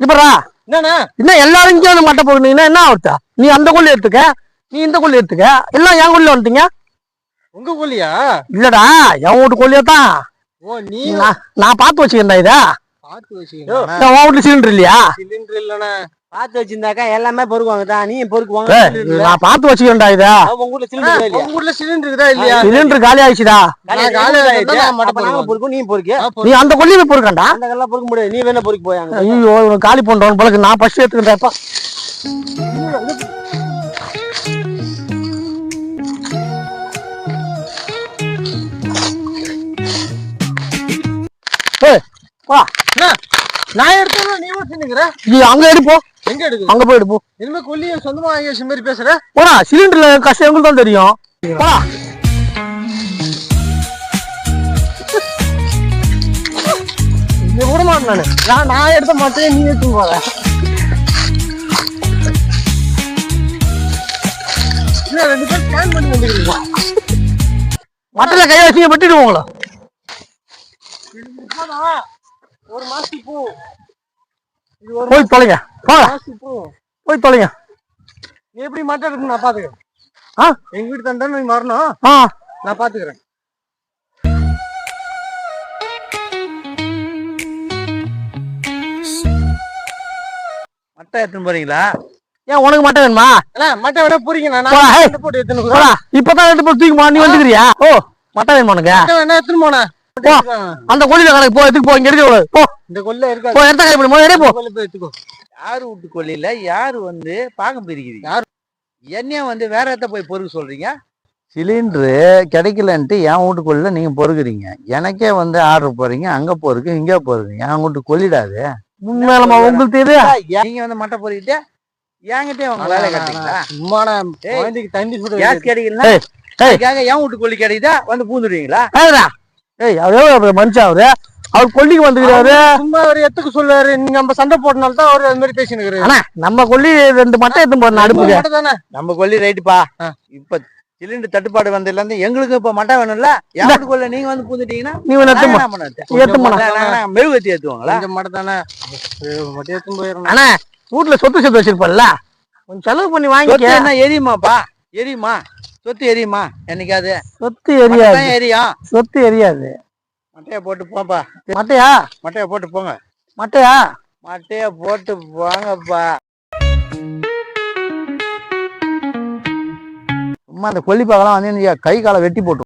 இப்படா என்னண்ணா என்ன எல்லாரும் இங்கே வந்து மட்டை போடுனீங்கன்னா என்ன ஆகுதா? நீ அந்த கொள்ளி எடுத்துக்க, நீ இந்த கொள்ளி எடுத்துக்க, எல்லாம் என் கொள்ளில வந்துட்டீங்க. உங்க கொல்லியா? இல்லடா என் வீட்டு கொள்ளியா தான். ஓ நீ நான் பார்த்து வச்சுக்கிறேன்டா இதை. பாத்து உன் வச்சுக்கீங்க. வீட்டுல சிலிண்டர் இல்லையா? சிலிண்டர் இல்லண்ணா. பாத்து வச்சிருந்தாக்கா எல்லாமே பொறுக்குவாங்க தான், நீ பொறுக்குவாங்க. நான் பார்த்து வச்சுக்கிறேன்டா இதை. உங்க வீட்டுல சிலிண்டர் இல்லையா? உங்க ஊர்ல சிலிண்டர் இருக்குதா இல்லையா? சிலிண்டர் காலி ஆயிடுச்சுடா. பொறுக்கும், நீ பொறுக்கு. நீ அந்த கொள்ளியை போய் பொறுக்கண்டா. அந்த கல்லாம் பொறுக்க முடியாது, நீ வேணா பொறுக்கு போயாங்க. ஐயோ உனக்கு காலி பண்றவன் போல நான் ஃபர்ஸ்ட் எடுத்துக்கிட்டேன்ப்பா. வா நான் எடுத்தா நீ வச்சுக்கிற. நீ அங்க எடுப்போ. எங்க எடுக்கு? அங்க போய் எடுப்போம். இனிமே கொல்லியை சொந்தமா வாங்கி வச்ச மாதிரி பேசுற. போடா, சிலிண்டர்ல கஷ்டம் எங்களுக்கு தான் தெரியும். போடா. நீ விட மாட்டேன் நான் எடுத்த மாட்டேன், நீ எடுத்து போற. ரெண்டு பேரும் பிளான் பண்ணி வந்துக்கிறீங்க. மட்டையில கையை வச்சு வெட்டிடுவோங்களா? ஒரு மாசத்துக்கு பூ. போய் தொலைங்க, போங்க பூ போய் தொலைங்க. நீ எப்படி மாட்டா இருக்கு நான் பாத்துக்கிறேன். எங்க வீட்டு தந்தானே நீ வரணும், நான் பாத்துக்கிறேன். மட்டை எடுத்துன்னு போறீங்களா? ஏன் உனக்கு மட்டை வேணுமா? மட்டை விட போறீங்க. போட்டு எடுத்துன்னு போடா. இப்பதான் எடுத்து போய் தூக்கி நீ வந்துக்கிறியா? ஓ மட்டை வேணுமா உனக்கு? வேணா எடுத்துன்னு போன அந்த கொள்ளில கணக்கு போ, எடுத்துக்கு போ, இங்க எடுக்க போ. இந்த கொல்ல இருக்கா? போ எடுத்த கை பண்ணி எடுப்போ. கொல்ல போய் எடுத்துக்கோ. யாரு வீட்டு கொல்லியில யாரு வந்து பாகம் பிரிக்கிறீங்க? யாரு என்னைய வந்து வேற இடத்த போய் பொறுக்க சொல்றீங்க? சிலிண்டரு கிடைக்கலன்ட்டு என் வீட்டு கொல்லில நீங்க பொறுக்குறீங்க. எனக்கே வந்து ஆர்டர் போறீங்க, அங்க பொறுக்கு இங்க பொறுக்கு. என் வீட்டு கொல்லிடாது. உண்மையிலமா உங்களுக்கு தெரியுது? நீங்க வந்து மட்டை பொறுக்கிட்டு என்கிட்டே அவங்க வேலை கட்டுறீங்களா? சும்மா குழந்தைக்கு தண்ணி சுட கேஸ் கிடைக்கல என் வீட்டு கொல்லி கிடைக்குதா வந்து பூந்துடுவீங்களா? ஏய் அவரு மனுஷன் அவர் கொல்லிக்கு வந்துக்கிறாரு. சும்மா ஒரு எத்துக்கு சொல்லுவாரு. நீங்க நம்ம சண்டை போட்டனால தான் அவர் அது மாதிரி பேசினுக்கிறாரு. ஆனா நம்ம கொல்லி 2 மட்டை எடுத்து போறோம் அடுப்புக்கு. தானே நம்ம கொல்லி ரைட்டுப்பா. இப்ப சிலிண்டர் தட்டுப்பாடு வந்ததுல இருந்து எங்களுக்கு இப்ப மட்டை வேணும்ல. என் வீட்டு கொல்ல நீங்க வந்து பூந்துட்டீங்கன்னா நீ மெழுகுவத்தி ஏத்துவாங்களா? கொஞ்சம் மட்டும் தானே மட்டும் எடுத்து போயிடணும். ஆனா வீட்டுல சொத்து சேர்த்து வச்சிருப்பல்ல, கொஞ்சம் செலவு பண்ணி வாங்கி. என்ன எரியுமாப்பா? எரியுமா? சொத்து எரியுமா? என்னைக்காது சொத்து எரியாது. எரியும். சொத்து எரியாது. மட்டையை போட்டு போப்பா. மட்டையா? மட்டையை போட்டு போங்க. மட்டையா? மட்டையை போட்டு போங்கப்பா. சும்மா அந்த கொல்லிப்பாக்கெல்லாம் வந்து கை காலை வெட்டி போட்டு